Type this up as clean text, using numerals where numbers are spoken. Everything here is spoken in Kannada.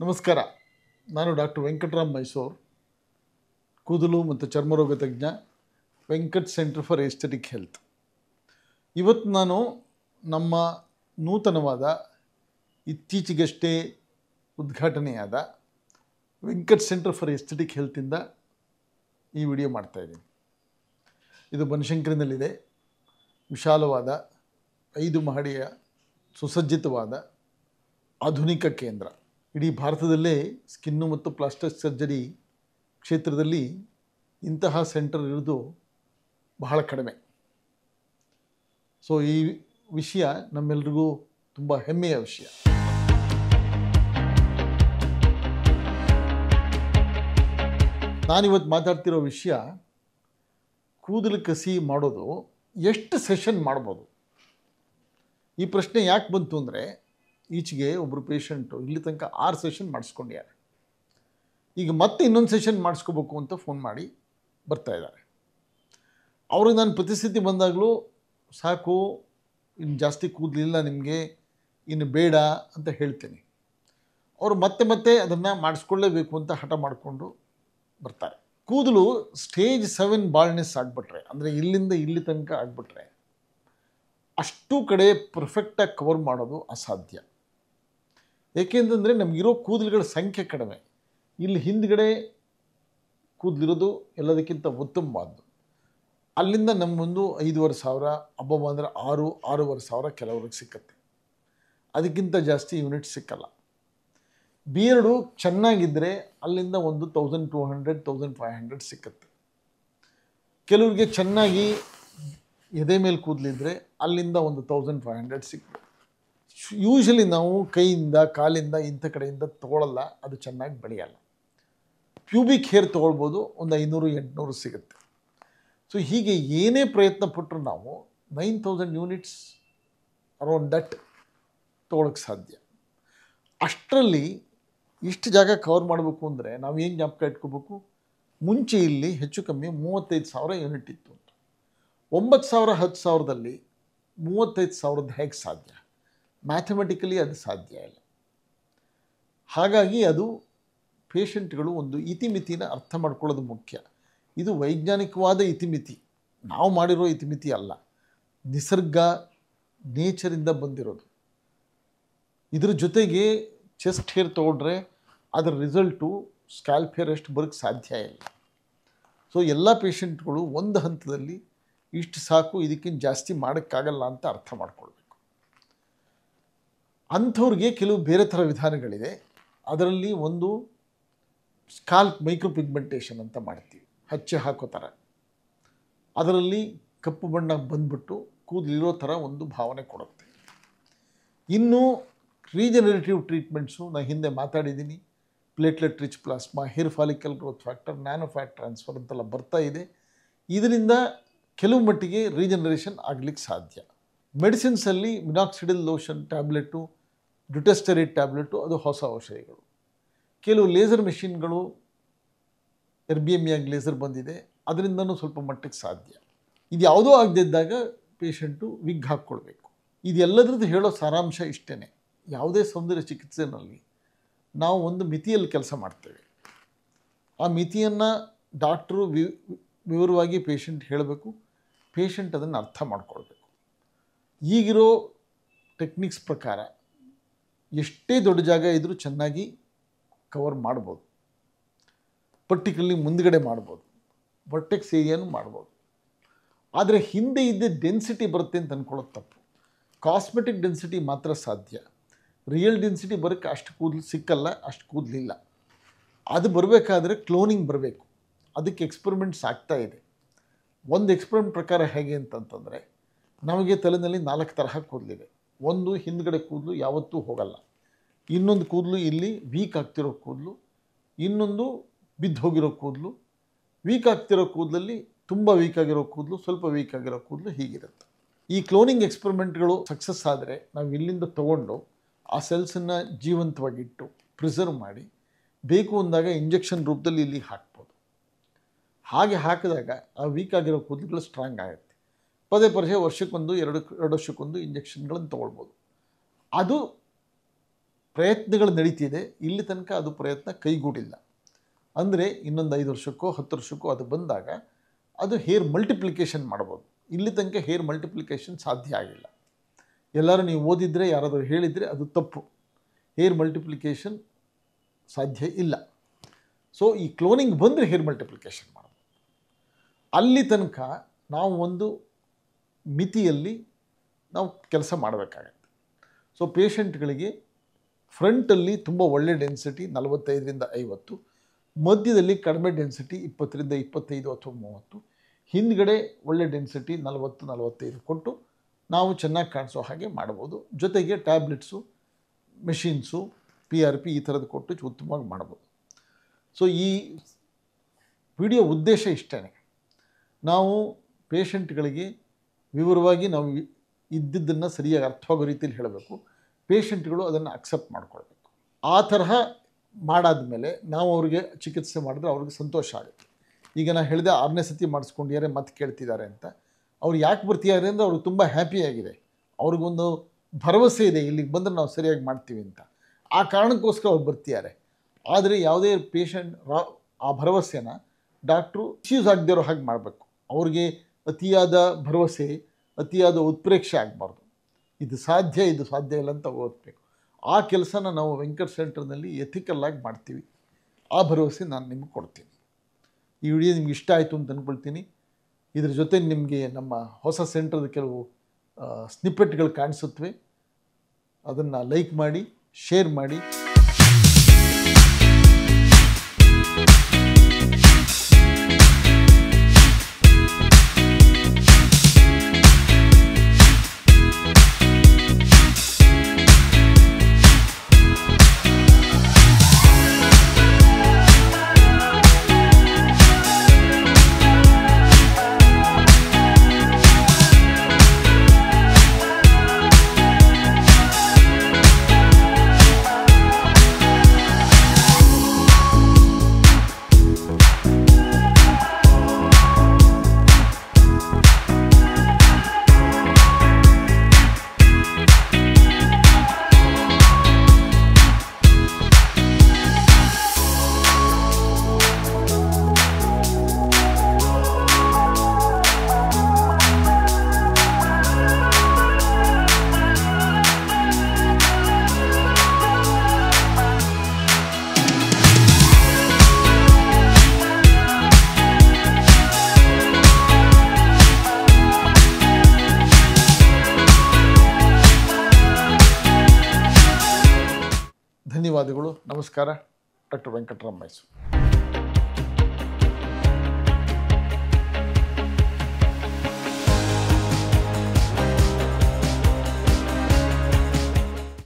ನಮಸ್ಕಾರ. ನಾನು ಡಾಕ್ಟರ್ ವೆಂಕಟರಾಮ್ ಮೈಸೂರು, ಕೂದಲು ಮತ್ತು ಚರ್ಮರೋಗ ತಜ್ಞ, Venkat centre for aesthetic health. ಇವತ್ತು ನಾನು ನಮ್ಮ ನೂತನವಾದ ಇತ್ತೀಚೆಗಷ್ಟೇ ಉದ್ಘಾಟನೆಯಾದ ವೆಂಕಟ್ ಸೆಂಟರ್ ಫಾರ್ ಎಸ್ಥೆಟಿಕ್ ಹೆಲ್ತಿಂದ ಈ ವಿಡಿಯೋ ಮಾಡ್ತಾಯಿದ್ದೀನಿ. ಇದು ಬನಶಂಕರಿನಲ್ಲಿದೆ. ವಿಶಾಲವಾದ 5 ಮಹಡಿಯ ಸುಸಜ್ಜಿತವಾದ ಆಧುನಿಕ ಕೇಂದ್ರ. ಇಡೀ ಭಾರತದಲ್ಲೇ ಸ್ಕಿನ್ನು ಮತ್ತು ಪ್ಲಾಸ್ಟಿಕ್ ಸರ್ಜರಿ ಕ್ಷೇತ್ರದಲ್ಲಿ ಇಂತಹ ಸೆಂಟರ್ ಇರೋದು ಬಹಳ ಕಡಿಮೆ. ಸೊ ಈ ವಿಷಯ ನಮ್ಮೆಲ್ರಿಗೂ ತುಂಬ ಹೆಮ್ಮೆಯ ವಿಷಯ. ನಾನಿವತ್ತು ಮಾತಾಡ್ತಿರೋ ವಿಷಯ ಕೂದಲು ಕಸಿ ಮಾಡೋದು ಎಷ್ಟು ಸೆಷನ್ ಮಾಡ್ಬೋದು. ಈ ಪ್ರಶ್ನೆ ಯಾಕೆ ಬಂತು ಅಂದರೆ, ಈಚೆಗೆ ಒಬ್ಬರು ಪೇಷಂಟು ಇಲ್ಲಿ ತನಕ 6 ಸೆಷನ್ ಮಾಡಿಸ್ಕೊಂಡಿದ್ದಾರೆ. ಈಗ ಮತ್ತೆ ಇನ್ನೊಂದು ಸೆಷನ್ ಮಾಡಿಸ್ಕೋಬೇಕು ಅಂತ ಫೋನ್ ಮಾಡಿ ಬರ್ತಾಯಿದ್ದಾರೆ. ಅವ್ರಿಗೆ ನಾನು ಪ್ರತಿಸ್ಥಿತಿ ಬಂದಾಗಲೂ ಸಾಕು, ಇನ್ನು ಜಾಸ್ತಿ ಕೂದಲಿಲ್ಲ ನಿಮಗೆ, ಇನ್ನು ಬೇಡ ಅಂತ ಹೇಳ್ತೀನಿ. ಅವರು ಮತ್ತೆ ಅದನ್ನು ಮಾಡಿಸ್ಕೊಳ್ಳೇಬೇಕು ಅಂತ ಹಠ ಮಾಡಿಕೊಂಡು ಬರ್ತಾರೆ. ಕೂದಲು ಸ್ಟೇಜ್ 7 ಬಾಲ್ನೆಸ್ ಆಗಿಬಿಟ್ರೆ, ಅಂದರೆ ಇಲ್ಲಿಂದ ಇಲ್ಲಿ ತನಕ ಆಗಿಬಿಟ್ರೆ ಅಷ್ಟು ಕಡೆ ಪರ್ಫೆಕ್ಟಾಗಿ ಕವರ್ ಮಾಡೋದು ಅಸಾಧ್ಯ. ಏಕೆಂತಂದರೆ ನಮಗಿರೋ ಕೂದಲುಗಳ ಸಂಖ್ಯೆ ಕಡಿಮೆ. ಇಲ್ಲಿ ಹಿಂದ್ಗಡೆ ಕೂದಲಿರೋದು ಎಲ್ಲದಕ್ಕಿಂತ ಉತ್ತಮವಾದ್ದು. ಅಲ್ಲಿಂದ ನಮ್ಮೊಂದು 5,500, ಹಬ್ಬ ಅಂದರೆ 6,500 ಕೆಲವ್ರಿಗೆ ಸಿಕ್ಕತ್ತೆ. ಅದಕ್ಕಿಂತ ಜಾಸ್ತಿ ಯೂನಿಟ್ ಸಿಕ್ಕಲ್ಲ. ಬಿಯರ್ಡು ಚೆನ್ನಾಗಿದ್ದರೆ ಅಲ್ಲಿಂದ ಒಂದು 1200, 1500 ಸಿಕ್ಕತ್ತೆ. ಕೆಲವ್ರಿಗೆ ಚೆನ್ನಾಗಿ ಎದೆ ಮೇಲೆ ಕೂದಲಿದ್ರೆ ಅಲ್ಲಿಂದ ಒಂದು 1500 ಸಿಕ್ಕತ್ತೆ. ಯೂಶಲಿ ನಾವು ಕೈಯಿಂದ, ಕಾಲಿಂದ, ಇಂಥ ಕಡೆಯಿಂದ ತೊಗೊಳ್ಳಲ್ಲ, ಅದು ಚೆನ್ನಾಗಿ ಬೆಳೆಯಲ್ಲ. ಪ್ಯೂಬಿಕ್ ಹೇರ್ ತೊಗೊಳ್ಬೋದು, ಒಂದು 500-800 ಸಿಗುತ್ತೆ. ಸೊ ಹೀಗೆ ಏನೇ ಪ್ರಯತ್ನ ಪಟ್ಟರು ನಾವು 9000 ಯೂನಿಟ್ಸ್ ಅರೌಂಡ್ ದಟ್ ತೊಗೊಳಕ್ಕೆ ಸಾಧ್ಯ. ಅಷ್ಟರಲ್ಲಿ ಇಷ್ಟು ಜಾಗ ಕವರ್ ಮಾಡಬೇಕು ಅಂದರೆ ನಾವು ಏನು ಜ್ಞಾಪಕ ಇಟ್ಕೋಬೇಕು, ಮುಂಚೆ ಇಲ್ಲಿ ಹೆಚ್ಚು ಕಮ್ಮಿ 35,000 ಯೂನಿಟ್ ಇತ್ತು. 9,000, 10,000ದಲ್ಲಿ 35,000 ಹೇಗೆ ಸಾಧ್ಯ? ಮ್ಯಾಥಮೆಟಿಕಲಿ ಅದು ಸಾಧ್ಯ ಇಲ್ಲ. ಹಾಗಾಗಿ ಅದು ಪೇಷಂಟ್ಗಳು ಒಂದು ಇತಿಮಿತಿನ ಅರ್ಥ ಮಾಡ್ಕೊಳ್ಳೋದು ಮುಖ್ಯ. ಇದು ವೈಜ್ಞಾನಿಕವಾದ ಇತಿಮಿತಿ, ನಾವು ಮಾಡಿರೋ ಇತಿಮಿತಿ ಅಲ್ಲ, ನಿಸರ್ಗ ನೇಚರಿಂದ ಬಂದಿರೋದು. ಇದ್ರ ಜೊತೆಗೆ ಚೆಸ್ಟ್ ಹೇರ್ ತೊಗೊಂಡ್ರೆ ಅದರ ರಿಸಲ್ಟು ಸ್ಕ್ಯಾಲ್ಪ್ ಹೇರ್ ಅಷ್ಟು ಬರೋಕ್ಕೆ ಸಾಧ್ಯ ಇಲ್ಲ. ಸೊ ಎಲ್ಲ ಪೇಷಂಟ್ಗಳು ಒಂದು ಹಂತದಲ್ಲಿ ಇಷ್ಟು ಸಾಕು, ಇದಕ್ಕಿಂತ ಜಾಸ್ತಿ ಮಾಡೋಕ್ಕಾಗಲ್ಲ ಅಂತ ಅರ್ಥ ಮಾಡ್ಕೊಳ್ಬೇಕು. ಅಂಥವ್ರಿಗೆ ಕೆಲವು ಬೇರೆ ಥರ ವಿಧಾನಗಳಿದೆ. ಅದರಲ್ಲಿ ಒಂದು ಸ್ಕಾಲ್ಪ್ ಮೈಕ್ರೋ ಪಿಗ್ಮೆಂಟೇಷನ್ ಅಂತ ಮಾಡ್ತೀವಿ, ಹಚ್ಚೆ ಹಾಕೋ ಥರ. ಅದರಲ್ಲಿ ಕಪ್ಪು ಬಣ್ಣ ಬಂದ್ಬಿಟ್ಟು ಕೂದಲಿರೋ ಥರ ಒಂದು ಭಾವನೆ ಕೊಡುತ್ತೆ. ಇನ್ನು ರೀಜನರೇಟಿವ್ ಟ್ರೀಟ್ಮೆಂಟ್ಸು ನಾನು ಹಿಂದೆ ಮಾತಾಡಿದ್ದೀನಿ. Platelet rich plasma, hair follicle growth factor, nano fat transfer ಅಂತೆಲ್ಲ ಬರ್ತಾ ಇದೆ. ಇದರಿಂದ ಕೆಲವು ಮಟ್ಟಿಗೆ ರೀಜನರೇಷನ್ ಆಗಲಿಕ್ಕೆ ಸಾಧ್ಯ. ಮೆಡಿಸಿನ್ಸಲ್ಲಿ minoxidil lotion tablet, dutasteride tablet, ಅದು ಹೊಸ ಔಷಧಿಗಳು. ಕೆಲವು ಲೇಸರ್ ಮೆಷಿನ್ಗಳು, ಎರ್ಬಿಎಮ್ಯಾಗ್ ಲೇಸರ್ ಬಂದಿದೆ, ಅದರಿಂದನೂ ಸ್ವಲ್ಪ ಮಟ್ಟಿಗೆ ಸಾಧ್ಯ. ಇದು ಯಾವುದೋ ಆಗದಿದ್ದಾಗ ಪೇಷಂಟು ವಿಗ್ ಹಾಕ್ಕೊಳ್ಬೇಕು. ಇದೆಲ್ಲದ್ರದ್ದು ಹೇಳೋ ಸಾರಾಂಶ ಇಷ್ಟೇ. ಯಾವುದೇ ಸೌಂದರ್ಯ ಚಿಕಿತ್ಸೆಯಲ್ಲಿ ನಾವು ಒಂದು ಮಿತಿಯಲ್ಲಿ ಕೆಲಸ ಮಾಡ್ತೇವೆ. ಆ ಮಿತಿಯನ್ನು ಡಾಕ್ಟ್ರು ವಿವರವಾಗಿ ಪೇಷಂಟ್ ಹೇಳಬೇಕು, ಪೇಷಂಟ್ ಅದನ್ನು ಅರ್ಥ ಮಾಡ್ಕೊಳ್ಬೇಕು. ಈಗಿರೋ ಟೆಕ್ನಿಕ್ಸ್ ಪ್ರಕಾರ ಎಷ್ಟೇ ದೊಡ್ಡ ಜಾಗ ಇದ್ದರೂ ಚೆನ್ನಾಗಿ ಕವರ್ ಮಾಡ್ಬೋದು. ಪರ್ಟಿಕ್ಯುಲರ್ಲಿ ಮುಂದ್ಗಡೆ ಮಾಡ್ಬೋದು, ವರ್ಟೆಕ್ಸ್ ಏರಿಯಾನು ಮಾಡ್ಬೋದು. ಆದರೆ ಹಿಂದೆ ಇದ್ದ ಡೆನ್ಸಿಟಿ ಬರುತ್ತೆ ಅಂತ ಅಂದ್ಕೊಳ್ಳೋದು ತಪ್ಪು. ಕಾಸ್ಮೆಟಿಕ್ ಡೆನ್ಸಿಟಿ ಮಾತ್ರ ಸಾಧ್ಯ. ರಿಯಲ್ ಡೆನ್ಸಿಟಿ ಬರೋಕ್ಕೆ ಅಷ್ಟು ಕೂದಲು ಸಿಕ್ಕಲ್ಲ, ಅಷ್ಟು ಕೂದಲಿಲ್ಲ. ಅದು ಬರಬೇಕಾದ್ರೆ ಕ್ಲೋನಿಂಗ್ ಬರಬೇಕು. ಅದಕ್ಕೆ ಎಕ್ಸ್ಪರಿಮೆಂಟ್ಸ್ ಆಗ್ತಾ ಇದೆ. ಒಂದು ಎಕ್ಸ್ಪರಿಮೆಂಟ್ ಪ್ರಕಾರ ಹೇಗೆ ಅಂತಂತಂದರೆ, ನಮಗೆ ತಲೆಯಲ್ಲಿ 4 ತರಹ ಕೂದಲಿದೆ. ಒಂದು ಹಿಂದ್ಗಡೆ ಕೂದಲು ಯಾವತ್ತೂ ಹೋಗಲ್ಲ, ಇನ್ನೊಂದು ಕೂದಲು ಇಲ್ಲಿ ವೀಕ್ ಆಗ್ತಿರೋ ಕೂದಲು, ಇನ್ನೊಂದು ಬಿದ್ದು ಹೋಗಿರೋ ಕೂದಲು. ವೀಕ್ ಆಗ್ತಿರೋ ಕೂದಲಲ್ಲಿ ತುಂಬ ವೀಕ್ ಆಗಿರೋ ಕೂದಲು, ಸ್ವಲ್ಪ ವೀಕ್ ಆಗಿರೋ ಕೂದಲು, ಹೀಗಿರುತ್ತೆ. ಈ ಕ್ಲೋನಿಂಗ್ ಎಕ್ಸ್ಪರಿಮೆಂಟ್ಗಳು ಸಕ್ಸಸ್ ಆದರೆ ನಾವು ಇಲ್ಲಿಂದ ತೊಗೊಂಡು ಆ ಸೆಲ್ಸನ್ನು ಜೀವಂತವಾಗಿಟ್ಟು ಪ್ರಿಸರ್ವ್ ಮಾಡಿ ಬೇಕು ಅಂದಾಗ ಇಂಜೆಕ್ಷನ್ ರೂಪದಲ್ಲಿ ಇಲ್ಲಿ ಹಾಕ್ಬೋದು. ಹಾಗೆ ಹಾಕಿದಾಗ ಆ ವೀಕ್ ಆಗಿರೋ ಕೂದಲುಗಳು ಸ್ಟ್ರಾಂಗ್ ಆಗುತ್ತೆ. ಪದೇ ವರ್ಷಕ್ಕೊಂದು 2 ವರ್ಷಕ್ಕೊಂದು ಇಂಜೆಕ್ಷನ್ಗಳನ್ನು ತೊಗೊಳ್ಬೋದು. ಅದು ಪ್ರಯತ್ನಗಳು ನಡೀತಿದೆ, ಇಲ್ಲಿ ತನಕ ಅದು ಪ್ರಯತ್ನ ಕೈಗೂಡಿಲ್ಲ. ಅಂದರೆ ಇನ್ನೊಂದು 5 ವರ್ಷಕ್ಕೋ 10 ವರ್ಷಕ್ಕೋ ಅದು ಬಂದಾಗ ಅದು ಹೇರ್ ಮಲ್ಟಿಪ್ಲಿಕೇಶನ್ ಮಾಡ್ಬೋದು. ಇಲ್ಲಿ ತನಕ ಹೇರ್ ಮಲ್ಟಿಪ್ಲಿಕೇಶನ್ ಸಾಧ್ಯ ಆಗಿಲ್ಲ. ಎಲ್ಲರೂ ನೀವು ಓದಿದರೆ ಯಾರಾದರೂ ಹೇಳಿದರೆ ಅದು ತಪ್ಪು. ಹೇರ್ ಮಲ್ಟಿಪ್ಲಿಕೇಶನ್ ಸಾಧ್ಯ ಇಲ್ಲ. ಸೊ ಈ ಕ್ಲೋನಿಂಗ್ ಬಂದರೆ ಹೇರ್ ಮಲ್ಟಿಪ್ಲಿಕೇಶನ್ ಮಾಡ್ಬೋದು. ಅಲ್ಲಿ ತನಕ ನಾವು ಒಂದು ಮಿತಿಯಲ್ಲಿ ನಾವು ಕೆಲಸ ಮಾಡಬೇಕಾಗತ್ತೆ. ಸೊ ಪೇಷಂಟ್ಗಳಿಗೆ ಫ್ರಂಟಲ್ಲಿ ತುಂಬ ಒಳ್ಳೆ ಡೆನ್ಸಿಟಿ 45ರಿಂದ 50, ಮಧ್ಯದಲ್ಲಿ ಕಡಿಮೆ ಡೆನ್ಸಿಟಿ 20ರಿಂದ 25 ಅಥವಾ 30, ಹಿಂದ್ಗಡೆ ಒಳ್ಳೆ ಡೆನ್ಸಿಟಿ 40-45 ಕೊಟ್ಟು ನಾವು ಚೆನ್ನಾಗಿ ಕಾಣಿಸೋ ಹಾಗೆ ಮಾಡ್ಬೋದು. ಜೊತೆಗೆ ಟ್ಯಾಬ್ಲೆಟ್ಸು, ಮೆಷಿನ್ಸು, PRP ಈ ಥರದ್ದು ಕೊಟ್ಟು ಉತ್ತಮವಾಗಿ ಮಾಡ್ಬೋದು. ಸೊ ಈ ವಿಡಿಯೋ ಉದ್ದೇಶ ಇಷ್ಟೇ. ನಾವು ಪೇಷಂಟ್ಗಳಿಗೆ ವಿವರವಾಗಿ ನಾವು ಇದ್ದಿದ್ದನ್ನು ಸರಿಯಾಗಿ ಅರ್ಥವಾಗೋ ರೀತಿಯಲ್ಲಿ ಹೇಳಬೇಕು. ಪೇಷಂಟ್ಗಳು ಅದನ್ನು ಅಕ್ಸೆಪ್ಟ್ ಮಾಡ್ಕೊಳ್ಬೇಕು. ಆ ತರಹ ಮಾಡಾದ್ಮೇಲೆ ನಾವು ಅವ್ರಿಗೆ ಚಿಕಿತ್ಸೆ ಮಾಡಿದ್ರೆ ಅವ್ರಿಗೆ ಸಂತೋಷ ಆಗುತ್ತೆ. ಈಗ ನಾನು ಹೇಳಿದೆ 6ನೇ ಸತಿ ಮಾಡಿಸ್ಕೊಂಡಿದ್ದಾರೆ ಮತ್ತೆ ಕೇಳ್ತಿದ್ದಾರೆ ಅಂತ. ಅವ್ರು ಯಾಕೆ ಬರ್ತಿದ್ದಾರೆ ಅಂದರೆ ಅವ್ರಿಗೆ ತುಂಬ ಹ್ಯಾಪಿಯಾಗಿದೆ, ಅವ್ರಿಗೊಂದು ಭರವಸೆ ಇದೆ ಇಲ್ಲಿಗೆ ಬಂದರೆ ನಾವು ಸರಿಯಾಗಿ ಮಾಡ್ತೀವಿ ಅಂತ. ಆ ಕಾರಣಕ್ಕೋಸ್ಕರ ಅವ್ರು ಬರ್ತಿದ್ದಾರೆ. ಆದರೆ ಯಾವುದೇ ಪೇಷಂಟ್ ಆ ಭರವಸೆನ ಡಾಕ್ಟ್ರು ಮಿಸ್ಯೂಸ್ ಆಗದೇ ಇರೋ ಹಾಗೆ ಮಾಡಬೇಕು. ಅವ್ರಿಗೆ ಅತಿಯಾದ ಭರವಸೆ, ಅತಿಯಾದ ಉತ್ಪ್ರೇಕ್ಷೆ ಆಗಬಾರ್ದು. ಇದು ಸಾಧ್ಯ ಇಲ್ಲ ಅಂತ ಓದಬೇಕು. ಆ ಕೆಲಸನ ನಾವು ವೆಂಕಟ್ ಸೆಂಟರ್ನಲ್ಲಿ ಎಥಿಕಲ್ಲಾಗಿ ಮಾಡ್ತೀವಿ. ಆ ಭರವಸೆ ನಾನು ನಿಮಗೆ ಕೊಡ್ತೀನಿ. ಈ ವಿಡಿಯೋ ನಿಮ್ಗೆ ಇಷ್ಟ ಆಯಿತು ಅಂತ ಅಂದ್ಕೊಳ್ತೀನಿ. ಇದ್ರ ಜೊತೆ ನಿಮಗೆ ನಮ್ಮ ಹೊಸ ಸೆಂಟ್ರದ ಕೆಲವು ಸ್ನಿಪ್ಪೆಟ್ಗಳು ಕಾಣಿಸುತ್ತವೆ. ಅದನ್ನು ಲೈಕ್ ಮಾಡಿ, ಶೇರ್ ಮಾಡಿ. ಧನ್ಯವಾದಗಳು. ನಮಸ್ಕಾರ. ಡಾಕ್ಟರ್ ವೆಂಕಟರಾಮ್ ಮೈಸೂರು.